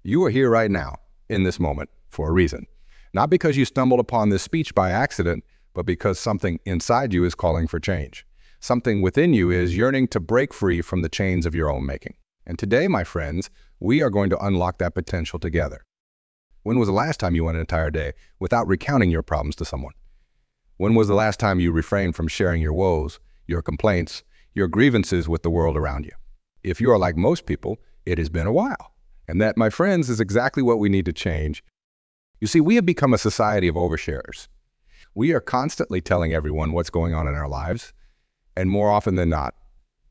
You are here right now, in this moment, for a reason. Not because you stumbled upon this speech by accident, but because something inside you is calling for change. Something within you is yearning to break free from the chains of your own making. And today, my friends, we are going to unlock that potential together. When was the last time you went an entire day without recounting your problems to someone? When was the last time you refrained from sharing your woes, your complaints, your grievances with the world around you? If you are like most people, it has been a while. And that, my friends, is exactly what we need to change. You see, we have become a society of oversharers. We are constantly telling everyone what's going on in our lives, and more often than not,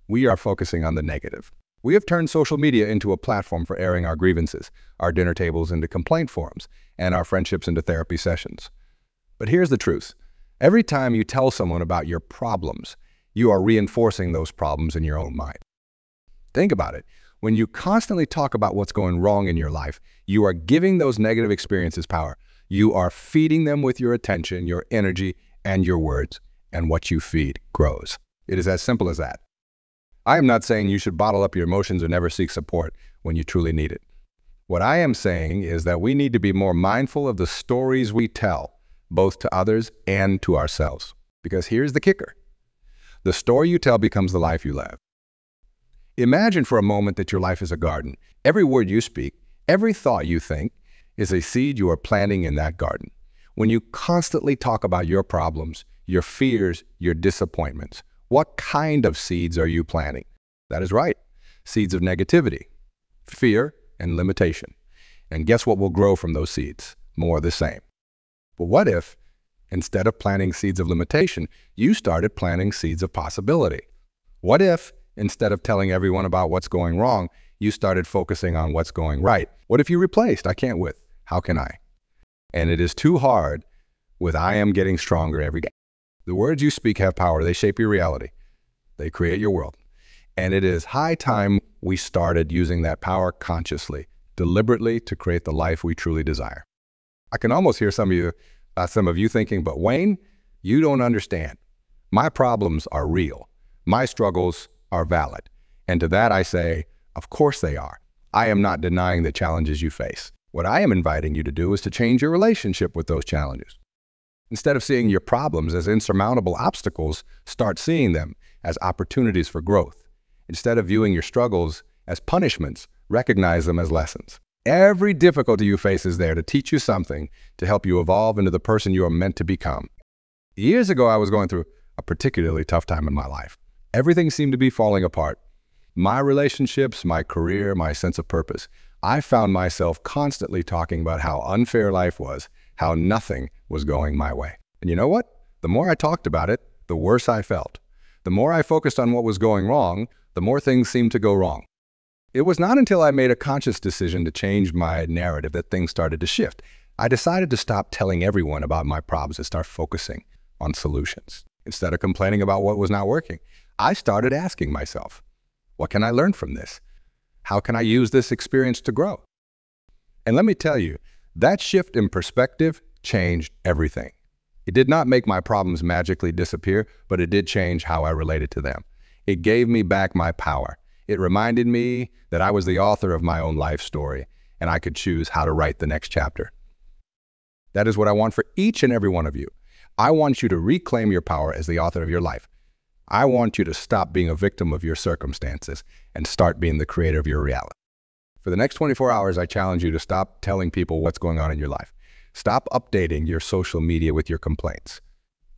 we are focusing on the negative. We have turned social media into a platform for airing our grievances, our dinner tables into complaint forums, and our friendships into therapy sessions. But here's the truth. Every time you tell someone about your problems, you are reinforcing those problems in your own mind. Think about it. When you constantly talk about what's going wrong in your life, you are giving those negative experiences power. You are feeding them with your attention, your energy, and your words. And what you feed grows. It is as simple as that. I am not saying you should bottle up your emotions or never seek support when you truly need it. What I am saying is that we need to be more mindful of the stories we tell, both to others and to ourselves. Because here's the kicker. The story you tell becomes the life you live. Imagine for a moment that your life is a garden. Every word you speak, every thought you think, is a seed you are planting in that garden. When you constantly talk about your problems, your fears, your disappointments, what kind of seeds are you planting? That is right, seeds of negativity, fear, and limitation. And guess what will grow from those seeds? More of the same. But what if, instead of planting seeds of limitation, you started planting seeds of possibility? What if, instead of telling everyone about what's going wrong, you started focusing on what's going right? What if you replaced "I can't" with "How can I?" And it is too hard with "I am getting stronger every day." The words you speak have power. They shape your reality. They create your world. And it is high time we started using that power consciously, deliberately, to create the life we truly desire. I can almost hear some of you thinking, but Wayne, you don't understand. My problems are real. My struggles are valid. And to that I say, of course they are. I am not denying the challenges you face. What I am inviting you to do is to change your relationship with those challenges. Instead of seeing your problems as insurmountable obstacles, start seeing them as opportunities for growth. Instead of viewing your struggles as punishments, recognize them as lessons. Every difficulty you face is there to teach you something, to help you evolve into the person you are meant to become. Years ago, I was going through a particularly tough time in my life. Everything seemed to be falling apart. My relationships, my career, my sense of purpose. I found myself constantly talking about how unfair life was, how nothing was going my way. And you know what? The more I talked about it, the worse I felt. The more I focused on what was going wrong, the more things seemed to go wrong. It was not until I made a conscious decision to change my narrative that things started to shift. I decided to stop telling everyone about my problems and start focusing on solutions. Instead of complaining about what was not working, I started asking myself, what can I learn from this? How can I use this experience to grow? And let me tell you, that shift in perspective changed everything. It did not make my problems magically disappear, but it did change how I related to them. It gave me back my power. It reminded me that I was the author of my own life story, and I could choose how to write the next chapter. That is what I want for each and every one of you. I want you to reclaim your power as the author of your life. I want you to stop being a victim of your circumstances and start being the creator of your reality. For the next 24 hours, I challenge you to stop telling people what's going on in your life. Stop updating your social media with your complaints.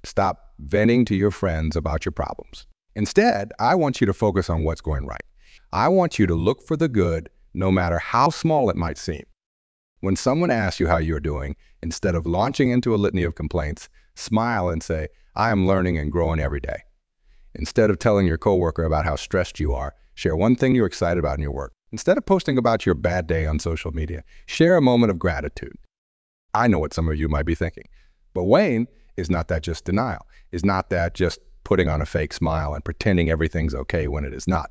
Stop venting to your friends about your problems. Instead, I want you to focus on what's going right. I want you to look for the good, no matter how small it might seem. When someone asks you how you're doing, instead of launching into a litany of complaints, smile and say, I am learning and growing every day. Instead of telling your coworker about how stressed you are, share one thing you're excited about in your work. Instead of posting about your bad day on social media, share a moment of gratitude. I know what some of you might be thinking, but Wayne, is not that just denial? Is not that just putting on a fake smile and pretending everything's okay when it is not?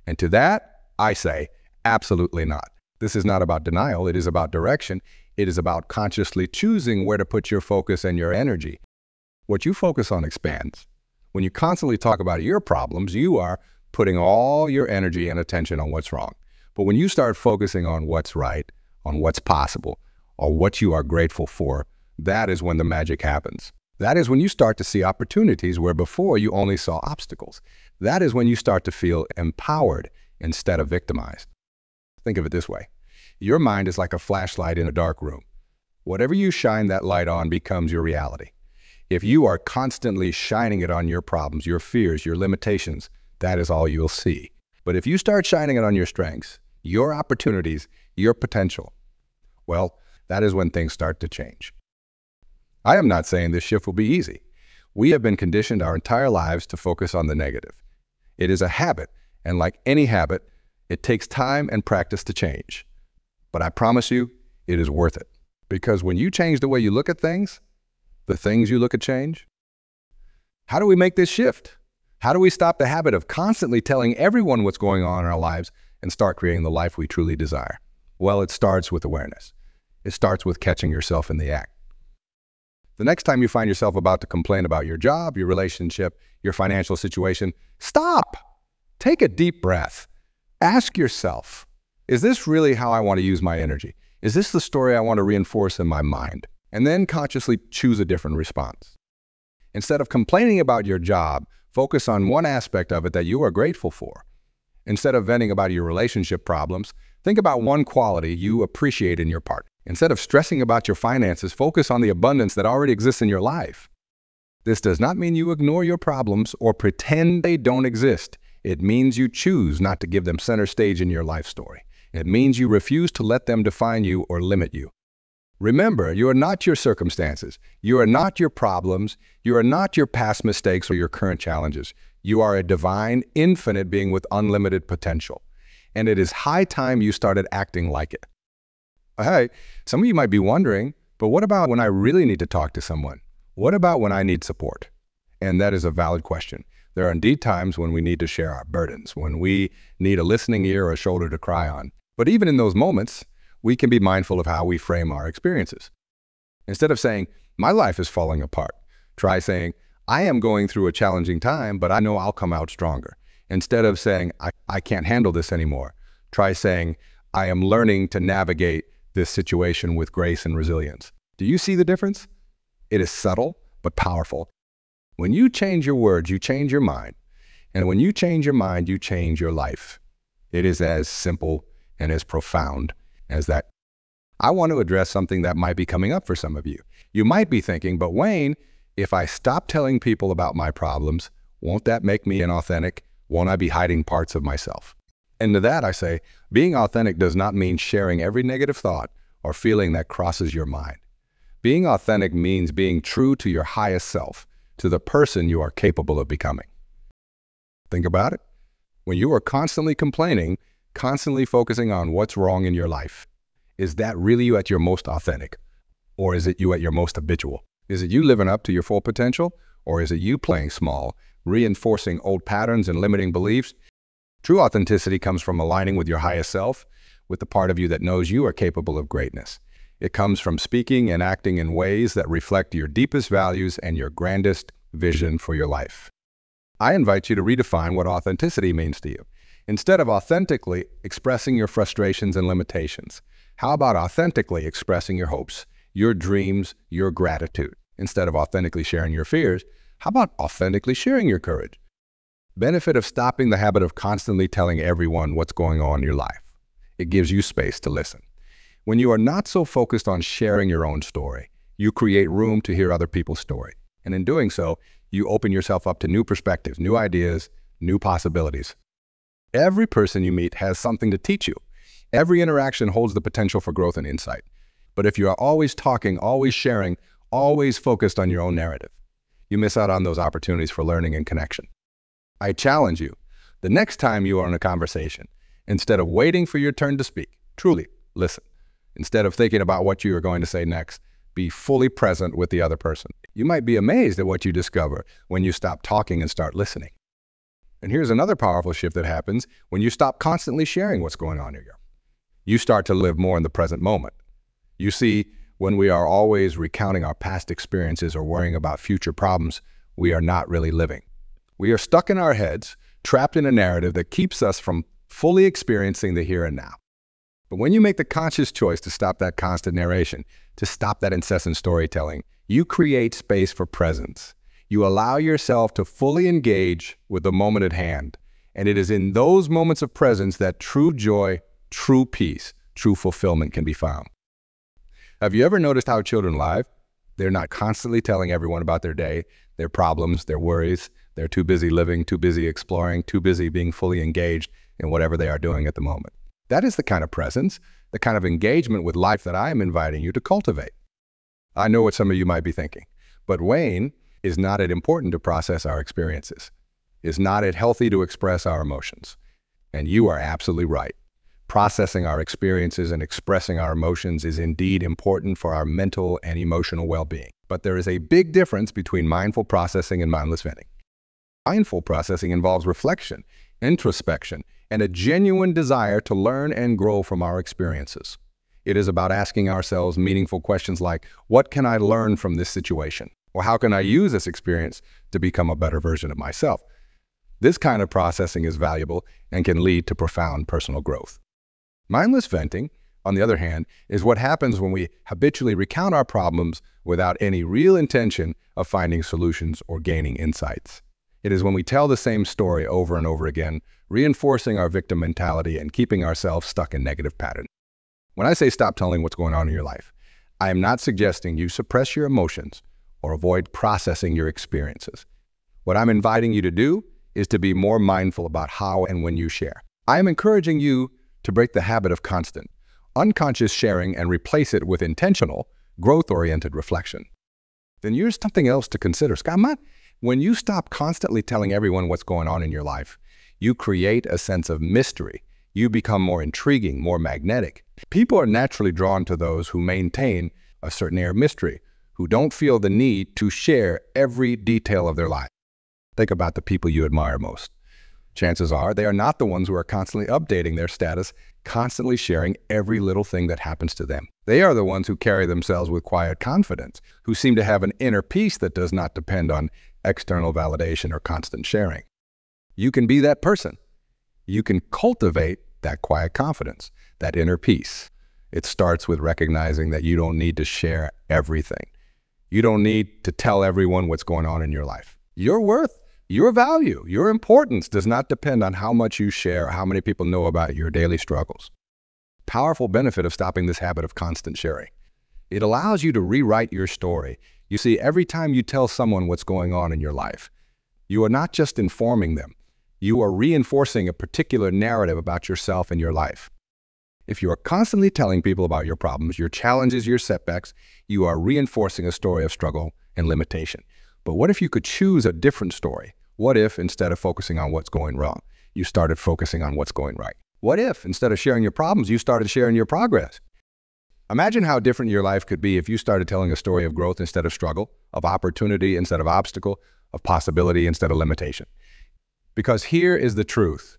And to that, I say, absolutely not. This is not about denial. It is about direction. It is about consciously choosing where to put your focus and your energy. What you focus on expands. When you constantly talk about your problems, you are putting all your energy and attention on what's wrong. But when you start focusing on what's right, on what's possible or what you are grateful for, that is when the magic happens. That is when you start to see opportunities where before you only saw obstacles. That is when you start to feel empowered instead of victimized. Think of it this way. Your mind is like a flashlight in a dark room. Whatever you shine that light on becomes your reality. If you are constantly shining it on your problems, your fears, your limitations, that is all you'll see. But if you start shining it on your strengths, your opportunities, your potential, well, that is when things start to change. I am not saying this shift will be easy. We have been conditioned our entire lives to focus on the negative. It is a habit, and like any habit, it takes time and practice to change. But I promise you, it is worth it. Because when you change the way you look at things, the things you look at change. How do we make this shift? How do we stop the habit of constantly telling everyone what's going on in our lives and start creating the life we truly desire? Well, it starts with awareness. It starts with catching yourself in the act. The next time you find yourself about to complain about your job, your relationship, your financial situation, stop. Take a deep breath. Ask yourself, is this really how I want to use my energy? Is this the story I want to reinforce in my mind? And then consciously choose a different response. Instead of complaining about your job, focus on one aspect of it that you are grateful for. Instead of venting about your relationship problems, think about one quality you appreciate in your partner. Instead of stressing about your finances, focus on the abundance that already exists in your life. This does not mean you ignore your problems or pretend they don't exist. It means you choose not to give them center stage in your life story. It means you refuse to let them define you or limit you. Remember, you are not your circumstances. You are not your problems. You are not your past mistakes or your current challenges. You are a divine, infinite being with unlimited potential. And it is high time you started acting like it. Hey, some of you might be wondering, but what about when I really need to talk to someone? What about when I need support? And that is a valid question. There are indeed times when we need to share our burdens, when we need a listening ear or a shoulder to cry on. But even in those moments, we can be mindful of how we frame our experiences. Instead of saying, my life is falling apart, try saying, I am going through a challenging time, but I know I'll come out stronger. Instead of saying, I can't handle this anymore, try saying, I am learning to navigate this situation with grace and resilience. Do you see the difference? It is subtle, but powerful. When you change your words, you change your mind. And when you change your mind, you change your life. It is as simple and as profound as that. I want to address something that might be coming up for some of you. You might be thinking, but Wayne, if I stop telling people about my problems, won't that make me inauthentic? Won't I be hiding parts of myself? And to that I say, being authentic does not mean sharing every negative thought or feeling that crosses your mind. Being authentic means being true to your highest self, to the person you are capable of becoming. Think about it. When you are constantly complaining, constantly focusing on what's wrong in your life, is that really you at your most authentic? Or is it you at your most habitual? Is it you living up to your full potential? Or is it you playing small, reinforcing old patterns and limiting beliefs? True authenticity comes from aligning with your highest self, with the part of you that knows you are capable of greatness. It comes from speaking and acting in ways that reflect your deepest values and your grandest vision for your life. I invite you to redefine what authenticity means to you. Instead of authentically expressing your frustrations and limitations, how about authentically expressing your hopes, your dreams, your gratitude? Instead of authentically sharing your fears, how about authentically sharing your courage? Benefit of stopping the habit of constantly telling everyone what's going on in your life. It gives you space to listen. When you are not so focused on sharing your own story, you create room to hear other people's story. And in doing so, you open yourself up to new perspectives, new ideas, new possibilities. Every person you meet has something to teach you. Every interaction holds the potential for growth and insight. But if you are always talking, always sharing, always focused on your own narrative, you miss out on those opportunities for learning and connection. I challenge you, the next time you are in a conversation, instead of waiting for your turn to speak, truly listen. Instead of thinking about what you are going to say next, be fully present with the other person. You might be amazed at what you discover when you stop talking and start listening. And here's another powerful shift that happens when you stop constantly sharing what's going on here. You start to live more in the present moment. You see, when we are always recounting our past experiences or worrying about future problems, we are not really living. We are stuck in our heads, trapped in a narrative that keeps us from fully experiencing the here and now. But when you make the conscious choice to stop that constant narration, to stop that incessant storytelling, you create space for presence. You allow yourself to fully engage with the moment at hand. And it is in those moments of presence that true joy, true peace, true fulfillment can be found. Have you ever noticed how children live? They're not constantly telling everyone about their day, their problems, their worries. They're too busy living, too busy exploring, too busy being fully engaged in whatever they are doing at the moment. That is the kind of presence, the kind of engagement with life that I am inviting you to cultivate. I know what some of you might be thinking, but Wayne, is not it important to process our experiences? Is not it healthy to express our emotions? And you are absolutely right. Processing our experiences and expressing our emotions is indeed important for our mental and emotional well-being. But there is a big difference between mindful processing and mindless venting. Mindful processing involves reflection, introspection, and a genuine desire to learn and grow from our experiences. It is about asking ourselves meaningful questions like, what can I learn from this situation? Or how can I use this experience to become a better version of myself? This kind of processing is valuable and can lead to profound personal growth. Mindless venting, on the other hand, is what happens when we habitually recount our problems without any real intention of finding solutions or gaining insights. It is when we tell the same story over and over again, reinforcing our victim mentality and keeping ourselves stuck in negative patterns. When I say stop telling what's going on in your life, I am not suggesting you suppress your emotions or avoid processing your experiences. What I'm inviting you to do is to be more mindful about how and when you share. I am encouraging you to break the habit of constant, unconscious sharing and replace it with intentional, growth-oriented reflection. Then here's something else to consider, Scott. When you stop constantly telling everyone what's going on in your life, you create a sense of mystery. You become more intriguing, more magnetic. People are naturally drawn to those who maintain a certain air of mystery, who don't feel the need to share every detail of their life. Think about the people you admire most. Chances are they are not the ones who are constantly updating their status, constantly sharing every little thing that happens to them. They are the ones who carry themselves with quiet confidence, who seem to have an inner peace that does not depend on external validation or constant sharing. You can be that person. You can cultivate that quiet confidence, that inner peace. It starts with recognizing that you don't need to share everything. You don't need to tell everyone what's going on in your life. Your worth, your value, your importance does not depend on how much you share or how many people know about your daily struggles. Powerful benefit of stopping this habit of constant sharing. It allows you to rewrite your story. You see, every time you tell someone what's going on in your life, you are not just informing them, you are reinforcing a particular narrative about yourself and your life. If you are constantly telling people about your problems, your challenges, your setbacks, you are reinforcing a story of struggle and limitation. But what if you could choose a different story? What if, instead of focusing on what's going wrong, you started focusing on what's going right? What if, instead of sharing your problems, you started sharing your progress? Imagine how different your life could be if you started telling a story of growth instead of struggle, of opportunity instead of obstacle, of possibility instead of limitation. Because here is the truth.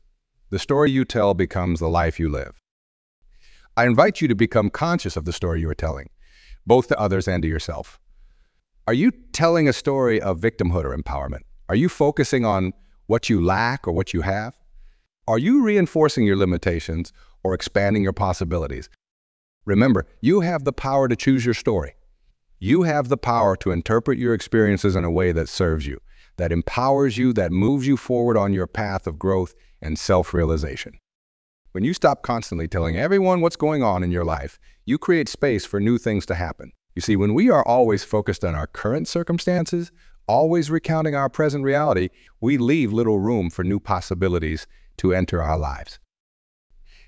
The story you tell becomes the life you live. I invite you to become conscious of the story you are telling, both to others and to yourself. Are you telling a story of victimhood or empowerment? Are you focusing on what you lack or what you have? Are you reinforcing your limitations or expanding your possibilities? Remember, you have the power to choose your story. You have the power to interpret your experiences in a way that serves you, that empowers you, that moves you forward on your path of growth and self-realization. When you stop constantly telling everyone what's going on in your life, you create space for new things to happen. You see, when we are always focused on our current circumstances, always recounting our present reality, we leave little room for new possibilities to enter our lives.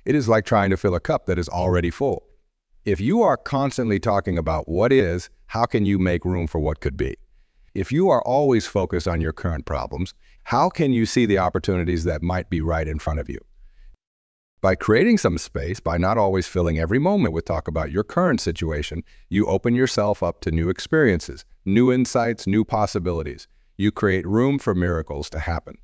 It is like trying to fill a cup that is already full. If you are constantly talking about what is, how can you make room for what could be? If you are always focused on your current problems, how can you see the opportunities that might be right in front of you? By creating some space, by not always filling every moment with talk about your current situation, you open yourself up to new experiences, new insights, new possibilities. You create room for miracles to happen.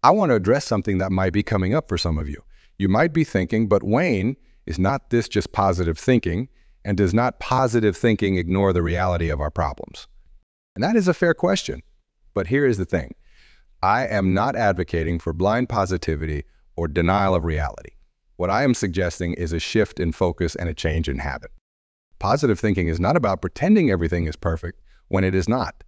I want to address something that might be coming up for some of you. You might be thinking, but Wayne, is not this just positive thinking? And does not positive thinking ignore the reality of our problems? And that is a fair question. But here is the thing. I am not advocating for blind positivity or denial of reality. What I am suggesting is a shift in focus and a change in habit. Positive thinking is not about pretending everything is perfect when it is not.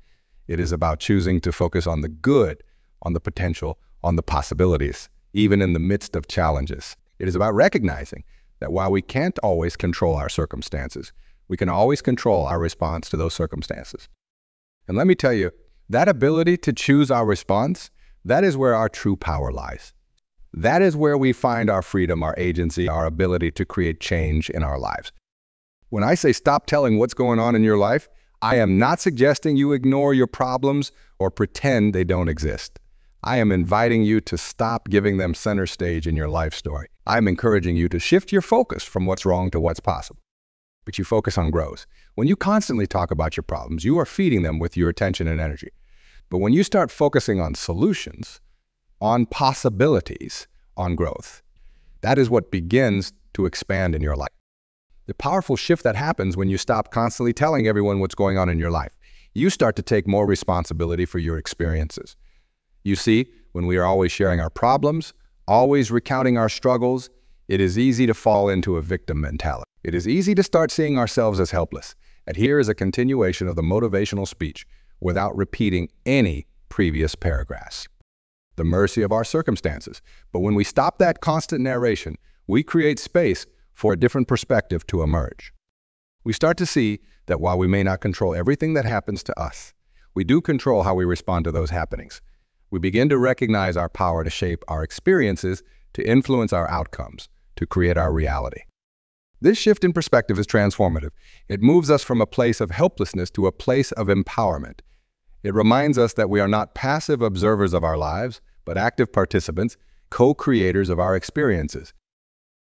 It is about choosing to focus on the good, on the potential, on the possibilities, even in the midst of challenges. It is about recognizing that while we can't always control our circumstances, we can always control our response to those circumstances. And let me tell you, that ability to choose our response, that is where our true power lies. That is where we find our freedom, our agency, our ability to create change in our lives. When I say stop telling what's going on in your life, I am not suggesting you ignore your problems or pretend they don't exist. I am inviting you to stop giving them center stage in your life story. I'm encouraging you to shift your focus from what's wrong to what's possible. But you focus on growth. When you constantly talk about your problems, you are feeding them with your attention and energy. But when you start focusing on solutions, on possibilities, on growth, that is what begins to expand in your life. The powerful shift that happens when you stop constantly telling everyone what's going on in your life. You start to take more responsibility for your experiences. You see, when we are always sharing our problems, always recounting our struggles, it is easy to fall into a victim mentality. It is easy to start seeing ourselves as helpless. And here is a continuation of the motivational speech without repeating any previous paragraphs. The mercy of our circumstances. But when we stop that constant narration, we create space for a different perspective to emerge. We start to see that while we may not control everything that happens to us, we do control how we respond to those happenings. We begin to recognize our power to shape our experiences, to influence our outcomes, to create our reality. This shift in perspective is transformative. It moves us from a place of helplessness to a place of empowerment. It reminds us that we are not passive observers of our lives, but active participants, co-creators of our experiences.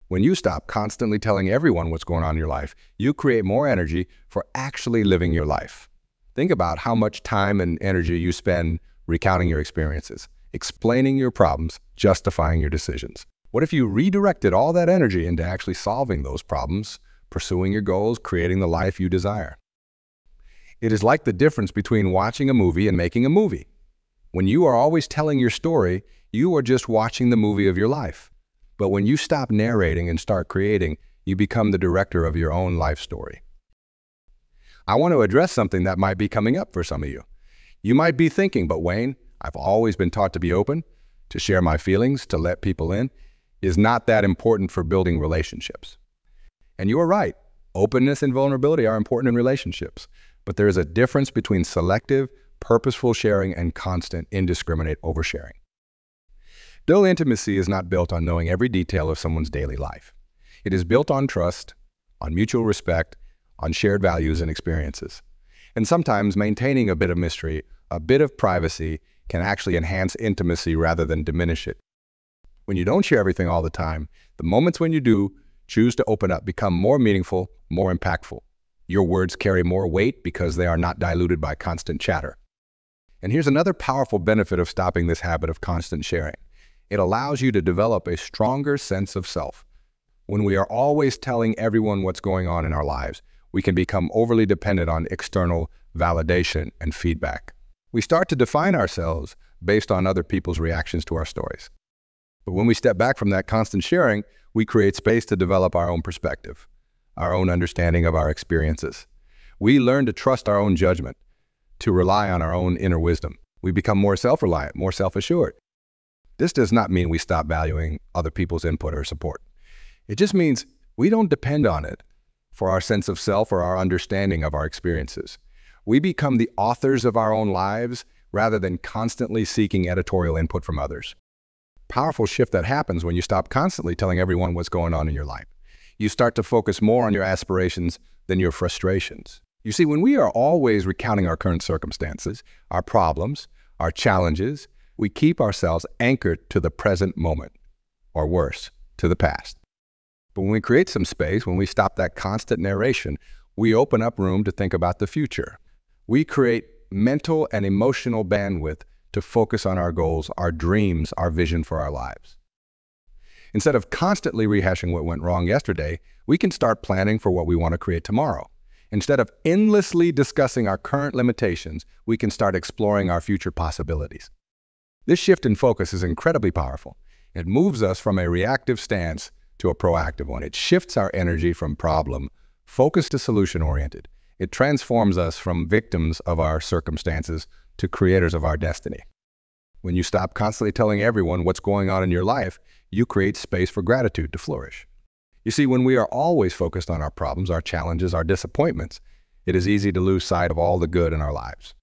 When you stop constantly telling everyone what's going on in your life, you create more energy for actually living your life. Think about how much time and energy you spend recounting your experiences, explaining your problems, justifying your decisions. What if you redirected all that energy into actually solving those problems, pursuing your goals, creating the life you desire? It is like the difference between watching a movie and making a movie. When you are always telling your story, you are just watching the movie of your life. But when you stop narrating and start creating, you become the director of your own life story. I want to address something that might be coming up for some of you. You might be thinking, but Wayne, I've always been taught to be open, to share my feelings, to let people in. Is not that important for building relationships? And you are right. Openness and vulnerability are important in relationships. But there is a difference between selective, purposeful sharing and constant, indiscriminate oversharing. Real intimacy is not built on knowing every detail of someone's daily life. It is built on trust, on mutual respect, on shared values and experiences. And sometimes maintaining a bit of mystery, a bit of privacy, can actually enhance intimacy rather than diminish it. When you don't share everything all the time, the moments when you do choose to open up become more meaningful, more impactful. Your words carry more weight because they are not diluted by constant chatter. And here's another powerful benefit of stopping this habit of constant sharing. It allows you to develop a stronger sense of self. When we are always telling everyone what's going on in our lives, we can become overly dependent on external validation and feedback. We start to define ourselves based on other people's reactions to our stories. But when we step back from that constant sharing, we create space to develop our own perspective, our own understanding of our experiences. We learn to trust our own judgment, to rely on our own inner wisdom. We become more self-reliant, more self-assured. This does not mean we stop valuing other people's input or support. It just means we don't depend on it for our sense of self or our understanding of our experiences. We become the authors of our own lives rather than constantly seeking editorial input from others. Powerful shift that happens when you stop constantly telling everyone what's going on in your life. You start to focus more on your aspirations than your frustrations. You see, when we are always recounting our current circumstances, our problems, our challenges, we keep ourselves anchored to the present moment, or worse, to the past. But when we create some space, when we stop that constant narration, we open up room to think about the future. We create mental and emotional bandwidth to focus on our goals, our dreams, our vision for our lives. Instead of constantly rehashing what went wrong yesterday, we can start planning for what we want to create tomorrow. Instead of endlessly discussing our current limitations, we can start exploring our future possibilities. This shift in focus is incredibly powerful. It moves us from a reactive stance to a proactive one. It shifts our energy from problem focused to solution-oriented. It transforms us from victims of our circumstances to creators of our destiny. When you stop constantly telling everyone what's going on in your life, you create space for gratitude to flourish. You see, when we are always focused on our problems, our challenges, our disappointments, it is easy to lose sight of all the good in our lives.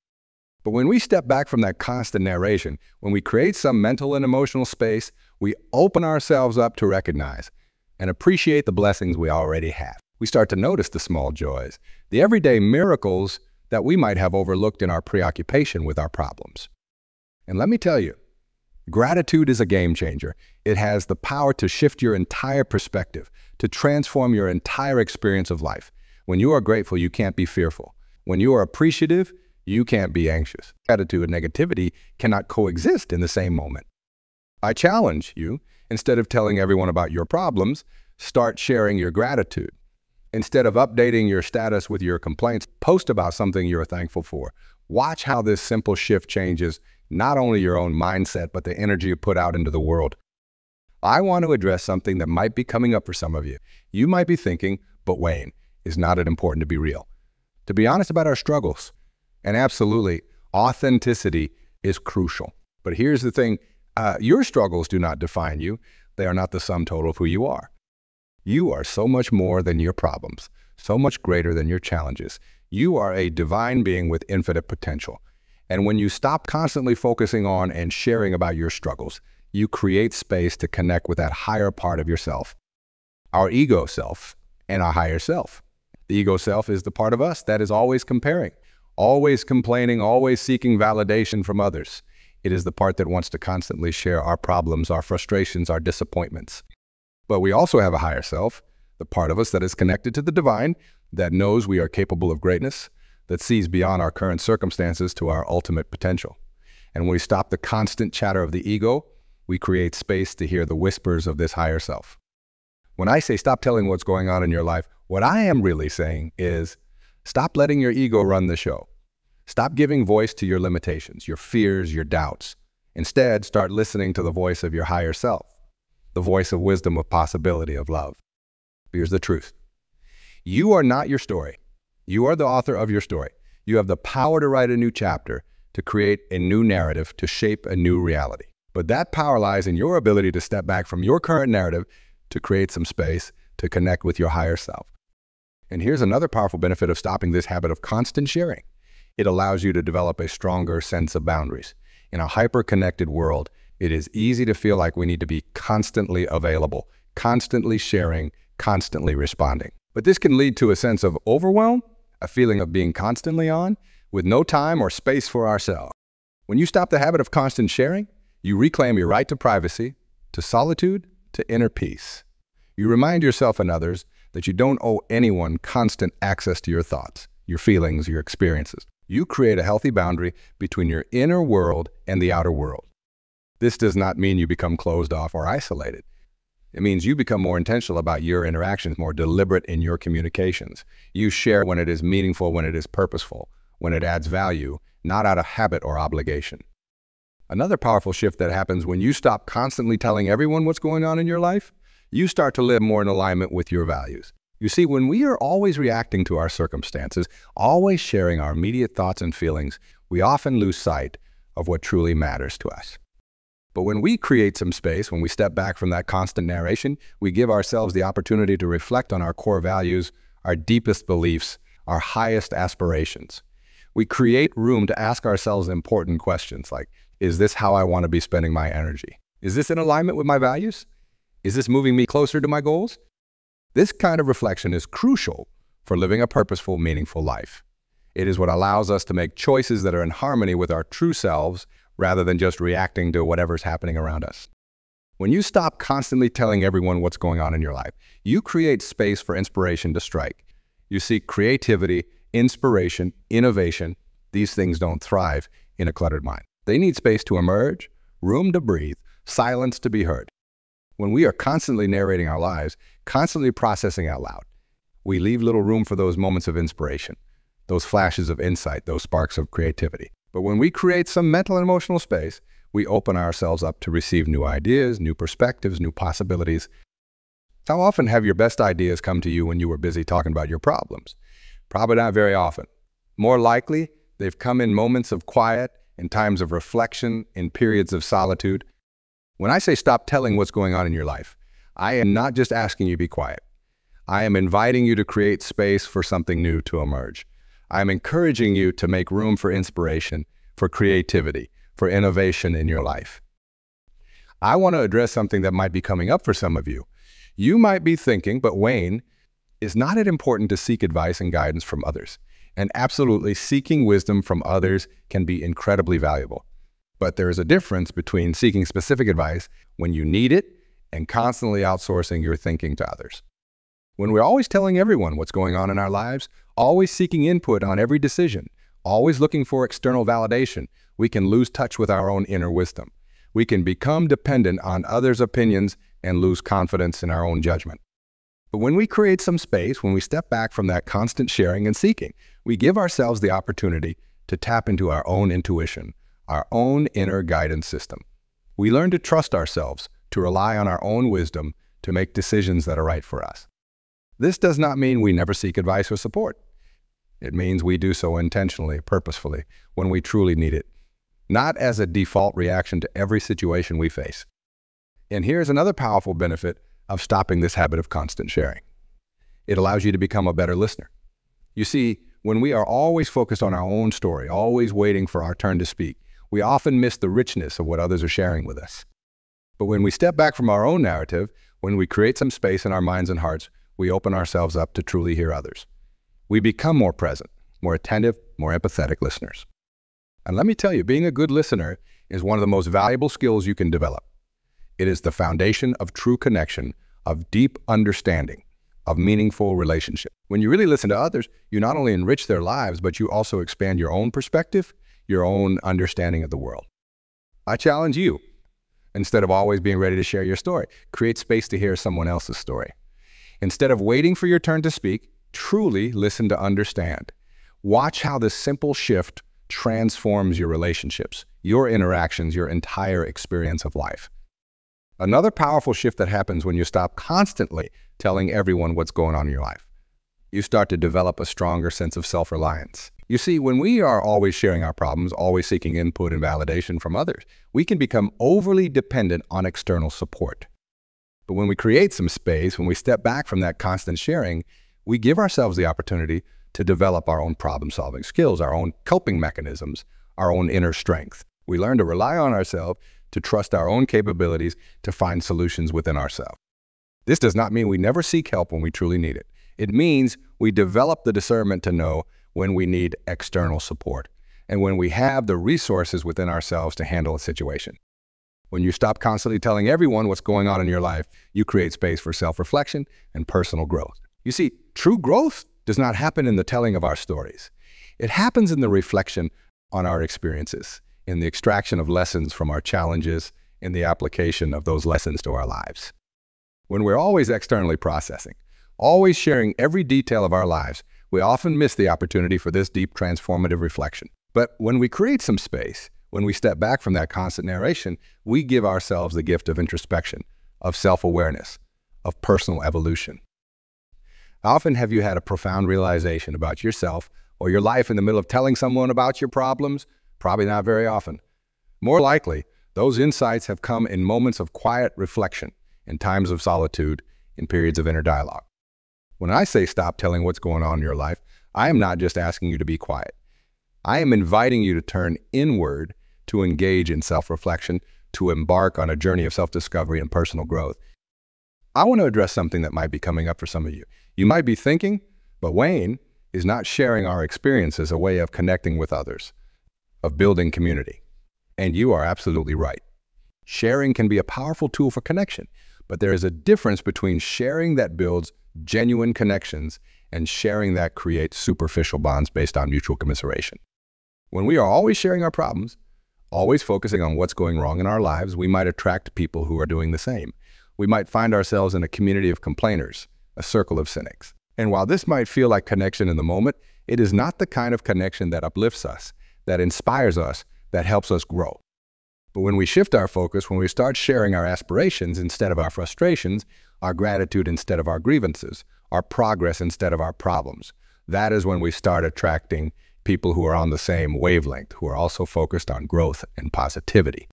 But when we step back from that constant narration, when we create some mental and emotional space, we open ourselves up to recognize and appreciate the blessings we already have. We start to notice the small joys, the everyday miracles that we might have overlooked in our preoccupation with our problems. And let me tell you, gratitude is a game changer. It has the power to shift your entire perspective, to transform your entire experience of life. When you are grateful, you can't be fearful. When you are appreciative, you can't be anxious. Gratitude and negativity cannot coexist in the same moment. I challenge you, instead of telling everyone about your problems, start sharing your gratitude. Instead of updating your status with your complaints, post about something you're thankful for. Watch how this simple shift changes not only your own mindset, but the energy you put out into the world. I want to address something that might be coming up for some of you. You might be thinking, but Wayne, is not it important to be real? To be honest about our struggles. And absolutely, authenticity is crucial. But here's the thing, your struggles do not define you. They are not the sum total of who you are. You are so much more than your problems, so much greater than your challenges. You are a divine being with infinite potential. And when you stop constantly focusing on and sharing about your struggles, you create space to connect with that higher part of yourself, our ego self and our higher self. The ego self is the part of us that is always comparing, always complaining, always seeking validation from others. It is the part that wants to constantly share our problems, our frustrations, our disappointments. But we also have a higher self, the part of us that is connected to the divine, that knows we are capable of greatness, that sees beyond our current circumstances to our ultimate potential. And when we stop the constant chatter of the ego, we create space to hear the whispers of this higher self. When I say stop telling what's going on in your life, what I am really saying is stop letting your ego run the show. Stop giving voice to your limitations, your fears, your doubts. Instead, start listening to the voice of your higher self, the voice of wisdom, of possibility, of love. Here's the truth. You are not your story. You are the author of your story. You have the power to write a new chapter, to create a new narrative, to shape a new reality. But that power lies in your ability to step back from your current narrative, to create some space, to connect with your higher self. And here's another powerful benefit of stopping this habit of constant sharing. It allows you to develop a stronger sense of boundaries. In a hyper-connected world, it is easy to feel like we need to be constantly available, constantly sharing, constantly responding. But this can lead to a sense of overwhelm, a feeling of being constantly on, with no time or space for ourselves. When you stop the habit of constant sharing, you reclaim your right to privacy, to solitude, to inner peace. You remind yourself and others that you don't owe anyone constant access to your thoughts, your feelings, your experiences. You create a healthy boundary between your inner world and the outer world. This does not mean you become closed off or isolated. It means you become more intentional about your interactions, more deliberate in your communications. You share when it is meaningful, when it is purposeful, when it adds value, not out of habit or obligation. Another powerful shift that happens when you stop constantly telling everyone what's going on in your life, you start to live more in alignment with your values. You see, when we are always reacting to our circumstances, always sharing our immediate thoughts and feelings, we often lose sight of what truly matters to us. But when we create some space, when we step back from that constant narration, we give ourselves the opportunity to reflect on our core values, our deepest beliefs, our highest aspirations. We create room to ask ourselves important questions like, is this how I want to be spending my energy? Is this in alignment with my values? Is this moving me closer to my goals? This kind of reflection is crucial for living a purposeful, meaningful life. It is what allows us to make choices that are in harmony with our true selves rather than just reacting to whatever's happening around us. When you stop constantly telling everyone what's going on in your life, you create space for inspiration to strike. You see, creativity, inspiration, innovation, these things don't thrive in a cluttered mind. They need space to emerge, room to breathe, silence to be heard. When we are constantly narrating our lives, constantly processing out loud, we leave little room for those moments of inspiration, those flashes of insight, those sparks of creativity. But when we create some mental and emotional space, we open ourselves up to receive new ideas, new perspectives, new possibilities. How often have your best ideas come to you when you were busy talking about your problems? Probably not very often. More likely, they've come in moments of quiet, in times of reflection, in periods of solitude. When I say stop telling what's going on in your life, I am not just asking you to be quiet. I am inviting you to create space for something new to emerge. I am encouraging you to make room for inspiration, for creativity, for innovation in your life. I want to address something that might be coming up for some of you. You might be thinking, but Wayne, is not it important to seek advice and guidance from others? And absolutely, seeking wisdom from others can be incredibly valuable. But there is a difference between seeking specific advice when you need it and constantly outsourcing your thinking to others. When we're always telling everyone what's going on in our lives, always seeking input on every decision, always looking for external validation, we can lose touch with our own inner wisdom. We can become dependent on others' opinions and lose confidence in our own judgment. But when we create some space, when we step back from that constant sharing and seeking, we give ourselves the opportunity to tap into our own intuition, our own inner guidance system. We learn to trust ourselves, to rely on our own wisdom, to make decisions that are right for us. This does not mean we never seek advice or support. It means we do so intentionally, purposefully, when we truly need it, not as a default reaction to every situation we face. And here's another powerful benefit of stopping this habit of constant sharing. It allows you to become a better listener. You see, when we are always focused on our own story, always waiting for our turn to speak, we often miss the richness of what others are sharing with us. But when we step back from our own narrative, when we create some space in our minds and hearts, we open ourselves up to truly hear others. We become more present, more attentive, more empathetic listeners. And let me tell you, being a good listener is one of the most valuable skills you can develop. It is the foundation of true connection, of deep understanding, of meaningful relationship. When you really listen to others, you not only enrich their lives, but you also expand your own perspective, your own understanding of the world. I challenge you, instead of always being ready to share your story, create space to hear someone else's story. Instead of waiting for your turn to speak, truly listen to understand. Watch how this simple shift transforms your relationships, your interactions, your entire experience of life. Another powerful shift that happens when you stop constantly telling everyone what's going on in your life. You start to develop a stronger sense of self-reliance. You see, when we are always sharing our problems, always seeking input and validation from others, we can become overly dependent on external support. But when we create some space, when we step back from that constant sharing, we give ourselves the opportunity to develop our own problem-solving skills, our own coping mechanisms, our own inner strength. We learn to rely on ourselves, to trust our own capabilities, to find solutions within ourselves. This does not mean we never seek help when we truly need it. It means we develop the discernment to know when we need external support and when we have the resources within ourselves to handle a situation. When you stop constantly telling everyone what's going on in your life, you create space for self-reflection and personal growth. You see, true growth does not happen in the telling of our stories. It happens in the reflection on our experiences, in the extraction of lessons from our challenges, in the application of those lessons to our lives. When we're always externally processing, always sharing every detail of our lives, we often miss the opportunity for this deep transformative reflection. But when we create some space, when we step back from that constant narration, we give ourselves the gift of introspection, of self-awareness, of personal evolution. How often have you had a profound realization about yourself or your life in the middle of telling someone about your problems? Probably not very often. More likely, those insights have come in moments of quiet reflection, in times of solitude, in periods of inner dialogue. When I say stop telling what's going on in your life, I am not just asking you to be quiet. I am inviting you to turn inward, to engage in self-reflection, to embark on a journey of self-discovery and personal growth. I want to address something that might be coming up for some of you. You might be thinking, but Wayne, is not sharing our experience as a way of connecting with others, of building community. And you are absolutely right. Sharing can be a powerful tool for connection, but there is a difference between sharing that builds genuine connections and sharing that creates superficial bonds based on mutual commiseration. When we are always sharing our problems, always focusing on what's going wrong in our lives, we might attract people who are doing the same. We might find ourselves in a community of complainers, a circle of cynics. And while this might feel like connection in the moment, it is not the kind of connection that uplifts us, that inspires us, that helps us grow. But when we shift our focus, when we start sharing our aspirations instead of our frustrations, our gratitude instead of our grievances, our progress instead of our problems. That is when we start attracting people who are on the same wavelength, who are also focused on growth and positivity.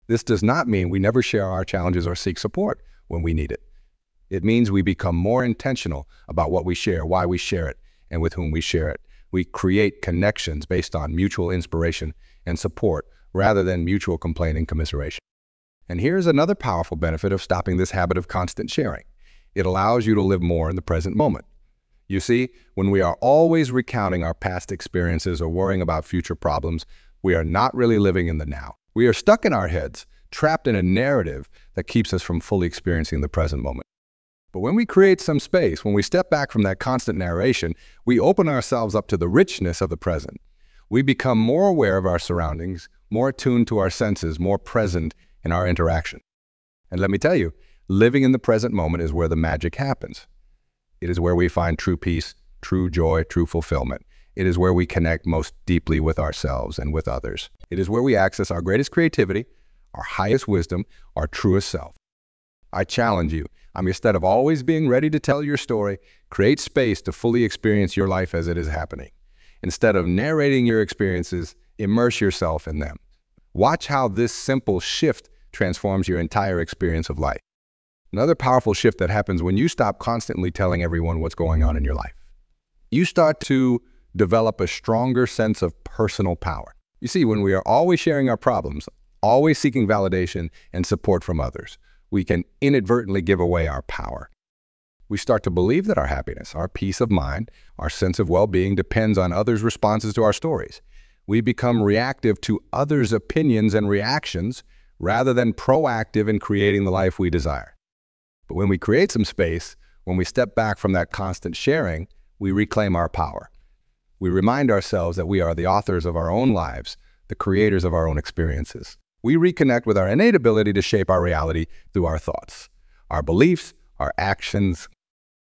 This does not mean we never share our challenges or seek support when we need it. It means we become more intentional about what we share, why we share it, and with whom we share it. We create connections based on mutual inspiration and support rather than mutual complaint and commiseration. And here's another powerful benefit of stopping this habit of constant sharing. It allows you to live more in the present moment. You see, when we are always recounting our past experiences or worrying about future problems, we are not really living in the now. We are stuck in our heads, trapped in a narrative that keeps us from fully experiencing the present moment. But when we create some space, when we step back from that constant narration, we open ourselves up to the richness of the present. We become more aware of our surroundings, more attuned to our senses, more present in our interaction. And let me tell you, living in the present moment is where the magic happens. It is where we find true peace, true joy, true fulfillment. It is where we connect most deeply with ourselves and with others. It is where we access our greatest creativity, our highest wisdom, our truest self. I challenge you, instead of always being ready to tell your story, create space to fully experience your life as it is happening. Instead of narrating your experiences, immerse yourself in them. Watch how this simple shift transforms your entire experience of life. Another powerful shift that happens when you stop constantly telling everyone what's going on in your life. You start to develop a stronger sense of personal power. You see, when we are always sharing our problems, always seeking validation and support from others, we can inadvertently give away our power. We start to believe that our happiness, our peace of mind, our sense of well-being depends on others' responses to our stories. We become reactive to others' opinions and reactions rather than proactive in creating the life we desire. But when we create some space, when we step back from that constant sharing, we reclaim our power. We remind ourselves that we are the authors of our own lives, the creators of our own experiences. We reconnect with our innate ability to shape our reality through our thoughts, our beliefs, our actions.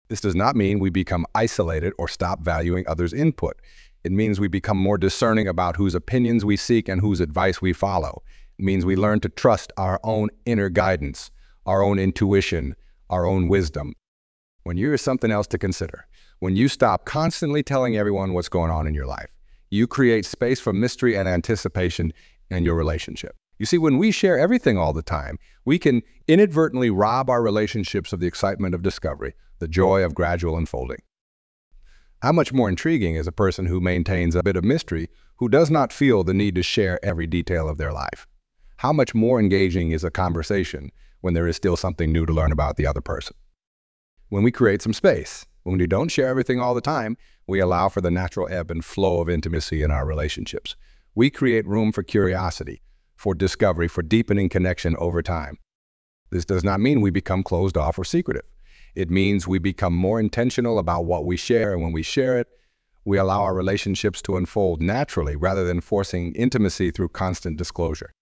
This does not mean we become isolated or stop valuing others' input. It means we become more discerning about whose opinions we seek and whose advice we follow. It means we learn to trust our own inner guidance, our own intuition, our own wisdom. When you here's something else to consider. When you stop constantly telling everyone what's going on in your life, you create space for mystery and anticipation in your relationship. You see, when we share everything all the time, we can inadvertently rob our relationships of the excitement of discovery, the joy of gradual unfolding. How much more intriguing is a person who maintains a bit of mystery, who does not feel the need to share every detail of their life? How much more engaging is a conversation when there is still something new to learn about the other person? When we create some space, when we don't share everything all the time, we allow for the natural ebb and flow of intimacy in our relationships. We create room for curiosity, for discovery, for deepening connection over time. This does not mean we become closed off or secretive. It means we become more intentional about what we share, and when we share it, we allow our relationships to unfold naturally rather than forcing intimacy through constant disclosure.